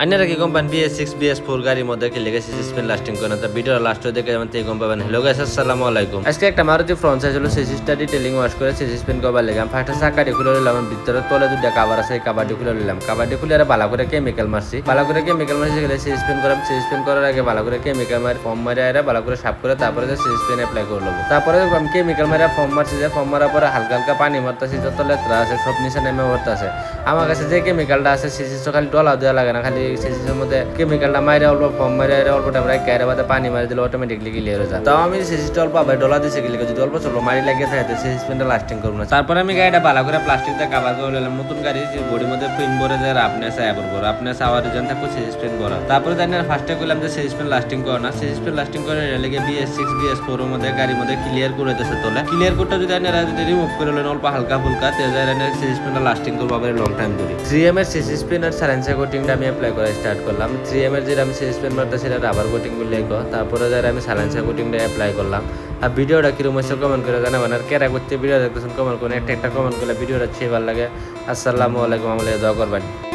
अन्य की company BS6 BS4 গাড়ির মধ্যে কি লেগেছে সাসপেন্স লাস্টিং করে না তো ভিডিও লাস্ট দেখে যেমন এই কোম্পানি হ্যালো গাইস আসসালামু আলাইকুম আজকে একটা মারুতি ফ্রন্ট সাইজ হলো সিস্টেমটা ডিটেইলিং ওয়াশ করে সাসপেন্স কভার লাগাম ফার্স্টে চাকাটি খুলে নিলাম ভিতরে তলে দুটো কভার আছে কভারটি খুলে নিলাম কভারটি খুলে আর ভালো করে কেমিক্যাল মারছি গেলে সাসপেন্স করার আগে ভালো করে কেমিক্যাল মারি ফর্ম মারি আর ভালো করে সাফ করে তারপরে সাসপেন্স অ্যাপ্লাই করে নেব তারপরে আমি কেমিক্যাল মারি ফর্ম মারছি যে ফর্ম মারার পরে হালকা হালকা পানি মারতেছি যত লেত্রা আছে সব নিচে নেমে পড়তেছে আমার কাছে যে কেমিক্যালটা আছে সিসিস খালি ডলা দেওয়া লাগে না খালি সিসিসের মধ্যে কেমিক্যালটা মাইরে অল্প ফর্ম মাইরে অল্প টাইম রাখে বাদে পানি মারি দিলে অটোমেটিকলি ক্লিয়ার হয়ে যায় তাও আমি সিসিসটা অল্প আবার ডলা দিয়েছি গেলে যদি অল্প চলবো মারি লাগিয়ে থাকে সিসপেনটা লাস্টিং করবো না তারপরে আমি গাড়িটা ভালো করে প্লাস্টিক দিয়ে কাভার করে নিলাম নতুন গাড়ি যে বডির মধ্যে পিন ভরে যায় আপনি সাইবার বড় আপনি সাওয়ার জন থাকবো সিসপেন ভরা তারপরে জানি ফার্স্টে করলাম যে সিসপেন লাস্টিং করে না সিসপেন লাস্টিং করে লেগে BS6 BS4 এর মধ্যে গাড়ির মধ্যে ক্লিয়ার করে দিয়েছে তোলে ক্লিয়ার করতে যদি আপনারা যদি রিমুভ করে নেন অল্প হালকা ফুলকা তেজায় সিসপেনটা লাস্টিং করবো আবার লং টাইম ধরে 3M এর সিসপেন আর সাইলেন্সার কোটিংটা আমি অ্যাপ্লাই করা স্টার্ট করলাম 3M এর যেটা আমি সিসপেন মারতে সেটা রাবার কোটিং গুলো তারপরে যারা আমি সাইলেন্সার কোটিংটা অ্যাপ্লাই করলাম আর ভিডিওটা কিরকম হচ্ছে কমেন্ট করে জানাবেন আর কেরা করতে ভিডিও দেখতেছেন কমেন্ট করেন একটা কমেন্ট করলে ভিডিওটা চেয়ে ভালো লাগে আসসালামু আলাইকুম আমাদের দোয়া করবেন।